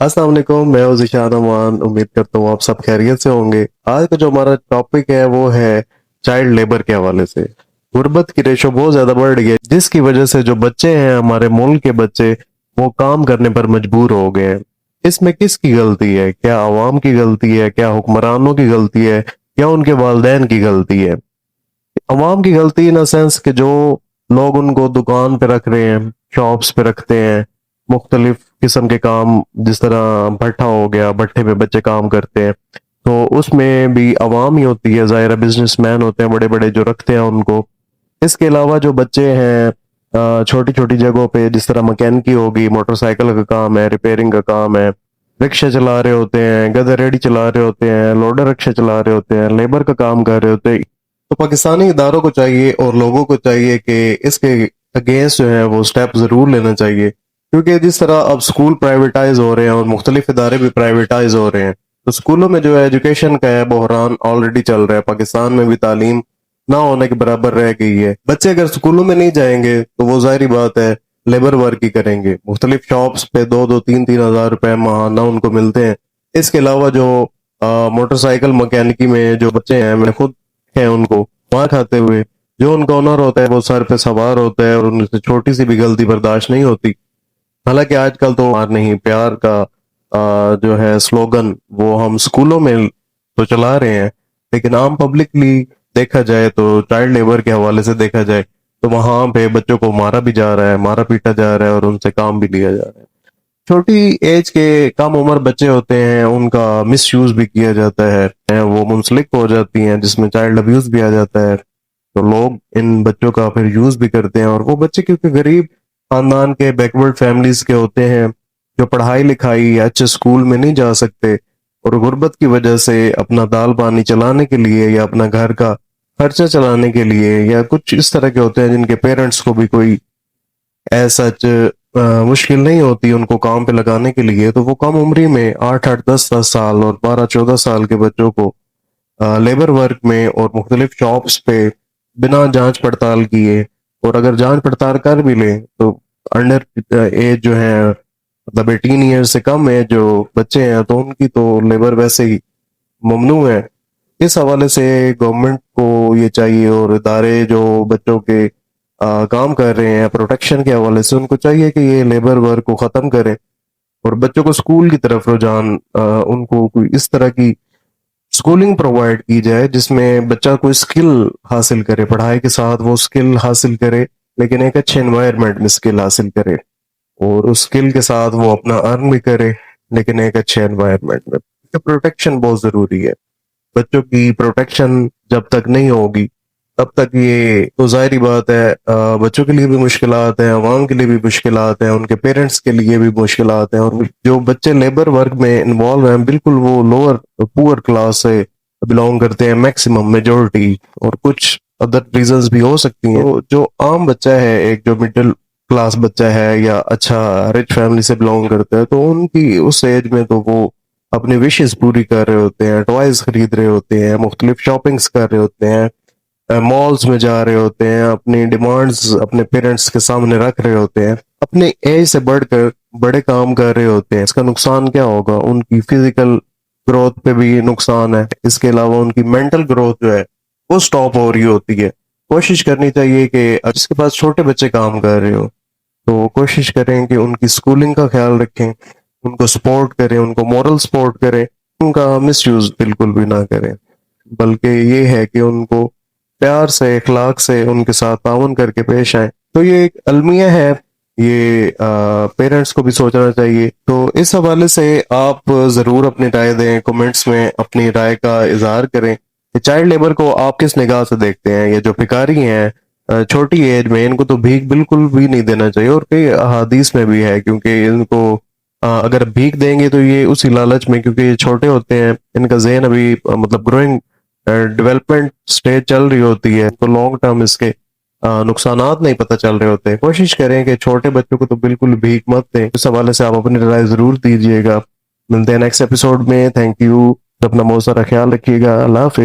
अस्सलाम वालेकुम, मैं हूं ज़िशान अमान। उम्मीद करता हूँ आप सब खैरियत से होंगे। आज का जो हमारा टॉपिक है वो है चाइल्ड लेबर के हवाले से। गुर्बत की रेशो बहुत ज़्यादा बढ़ रही है, जिसकी वजह से जो बच्चे हैं, हमारे मुल्क के बच्चे, वो काम करने पर मजबूर हो गए हैं। इसमें किसकी गलती है? क्या आवाम की गलती है? क्या हुक्मरानों की गलती है? या उनके वालदैन की गलती है? अवाम की गलती इन सेंस कि जो लोग उनको दुकान पे रख रहे हैं, शॉप्स पे रखते हैं, मुख्तलिफ किस्म के काम, जिस तरह भट्ठा हो गया, भट्ठे पे बच्चे काम करते हैं, तो उसमें भी अवाम ही होती है, ज़ाहिर है बिजनेसमैन होते हैं बड़े बड़े जो रखते हैं उनको। इसके अलावा जो बच्चे हैं छोटी छोटी जगहों पे, जिस तरह मैकेनिकी होगी, मोटरसाइकिल का काम है, रिपेयरिंग का काम है, रिक्शे चला रहे होते हैं, गधे रेडी चला रहे होते हैं, लोडर रिक्शे चला रहे होते हैं, लेबर का काम कर रहे होते हैं। तो पाकिस्तानी इदारों को चाहिए और लोगों को चाहिए कि इसके अगेंस्ट जो है वो स्टेप ज़रूर लेना चाहिए, क्योंकि जिस तरह अब स्कूल प्राइवेटाइज हो रहे हैं और मुख्तलिफ इदारे भी प्राइवेटाइज हो रहे हैं, तो स्कूलों में जो है एजुकेशन का है बहरान ऑलरेडी चल रहा है। पाकिस्तान में भी तालीम ना होने के बराबर रह गई है। बच्चे अगर स्कूलों में नहीं जाएंगे तो वो जाहिर बात है लेबर वर्क ही करेंगे। मुख्तलिफ शॉप्स पे 2-2 3-3 हज़ार रुपए माहाना उनको मिलते हैं। इसके अलावा जो मोटरसाइकिल मैकेनिकी में जो बच्चे हैं, मैं खुद हैं उनको वहां खाते हुए, जो उनका ओनर होता है वो सर पे सवार होता है और उनसे छोटी सी भी गलती बर्दाश्त नहीं होती। हालांकि आजकल तो मार नहीं प्यार का जो है स्लोगन वो हम स्कूलों में तो चला रहे हैं, लेकिन आम पब्लिकली देखा जाए तो चाइल्ड लेबर के हवाले से देखा जाए तो वहां पे बच्चों को मारा भी जा रहा है, मारा पीटा जा रहा है और उनसे काम भी लिया जा रहा है। छोटी एज के कम उम्र बच्चे होते हैं, उनका मिस यूज भी किया जाता है, वो मुंसलिक हो जाती हैं, जिसमें चाइल्ड अब्यूज भी आ जाता है। तो लोग इन बच्चों का फिर यूज भी करते हैं, और वो बच्चे क्योंकि गरीब खानदान के, बैकवर्ड फैमिलीज के होते हैं, जो पढ़ाई लिखाई या अच्छे स्कूल में नहीं जा सकते, और गुर्बत की वजह से अपना दाल पानी चलाने के लिए या अपना घर का खर्चा चलाने के लिए, या कुछ इस तरह के होते हैं जिनके पेरेंट्स को भी कोई ऐसा मुश्किल नहीं होती उनको काम पे लगाने के लिए, तो वो कम उम्री में 8-8 10-10 साल और 12-14 साल के बच्चों को लेबर वर्क में और मुख्तलिफ शॉप्स पे बिना जांच पड़ताल किए, और अगर जांच पड़ताल कर भी ले तो अंडर एज जो है, मतलब 18 ईयर से कम एज जो बच्चे हैं, तो उनकी तो लेबर वैसे ही ममनू है। इस हवाले से गवर्नमेंट को ये चाहिए, और इदारे जो बच्चों के काम कर रहे हैं प्रोटेक्शन के हवाले से, उनको चाहिए कि ये लेबर वर्क को ख़त्म करें और बच्चों को स्कूल की तरफ रुझान, उनको कोई इस तरह की स्कूलिंग प्रोवाइड की जाए जिसमें बच्चा कोई स्किल हासिल करे, पढ़ाई के साथ वो स्किल हासिल करे, लेकिन एक अच्छे एनवायरनमेंट में स्किल हासिल करे, और उस स्किल के साथ वो अपना अर्न भी करे, लेकिन एक अच्छे एनवायरनमेंट में। तो प्रोटेक्शन बहुत ज़रूरी है। बच्चों की प्रोटेक्शन जब तक नहीं होगी तब तक ये तो जाहिर बात है बच्चों के लिए भी मुश्किलात हैं, अवाम के लिए भी मुश्किलात हैं, उनके पेरेंट्स के लिए भी मुश्किलात हैं, और जो बच्चे लेबर वर्क में इन्वॉल्व हैं बिल्कुल वो लोअर पुअर क्लास से बिलोंग करते हैं, मैक्सिमम मेजोरिटी, और कुछ अदर रीजंस भी हो सकती हैं। तो जो आम बच्चा है, एक जो मिडिल क्लास बच्चा है या अच्छा रिच फैमिली से बिलोंग करता है, तो उनकी उस एज में तो वो अपनी विशेस पूरी कर रहे होते हैं, टॉयज खरीद रहे होते हैं, मुख्तलिफ शॉपिंग्स कर रहे होते हैं, मॉल्स में जा रहे होते हैं, अपनी डिमांड्स अपने पेरेंट्स के सामने रख रहे होते हैं, अपने एज से बढ़कर बड़े काम कर रहे होते हैं। इसका नुकसान क्या होगा? उनकी फिजिकल ग्रोथ पे भी नुकसान है, इसके अलावा उनकी मेंटल ग्रोथ जो है वो स्टॉप हो रही होती है। कोशिश करनी चाहिए कि जिसके पास छोटे बच्चे काम कर रहे हो, तो कोशिश करें कि उनकी स्कूलिंग का ख्याल रखें, उनको सपोर्ट करें, उनको मॉरल सपोर्ट करें, उनका मिस यूज बिल्कुल भी ना करें, बल्कि ये है कि उनको प्यार से, इखलाक से उनके साथ ताउन करके पेश आए। तो ये एक अलमिया है, ये पेरेंट्स को भी सोचना चाहिए। तो इस हवाले से आप ज़रूर अपनी राय दें, कमेंट्स में अपनी राय का इजहार करें कि चाइल्ड लेबर को आप किस निगाह से देखते हैं। ये जो भिखारी हैं छोटी एज में, इनको तो भीख बिल्कुल भी नहीं देना चाहिए, और कई अहादीस में भी है, क्योंकि इनको अगर भीख देंगे तो ये उसी लालच में, क्योंकि ये छोटे होते हैं, इनका जहन अभी मतलब ग्रोइंग डेवलपमेंट स्टेज चल रही होती है, तो लॉन्ग टर्म इसके नुकसानात नहीं पता चल रहे होते। कोशिश करें कि छोटे बच्चों को तो बिल्कुल भीख मत दें। इस हवाले से आप अपनी राय जरूर दीजिएगा। मिलते हैं नेक्स्ट एपिसोड में। Thank you. अपना बहुत सारा ख्याल रखिएगा। अल्लाह हाफिज।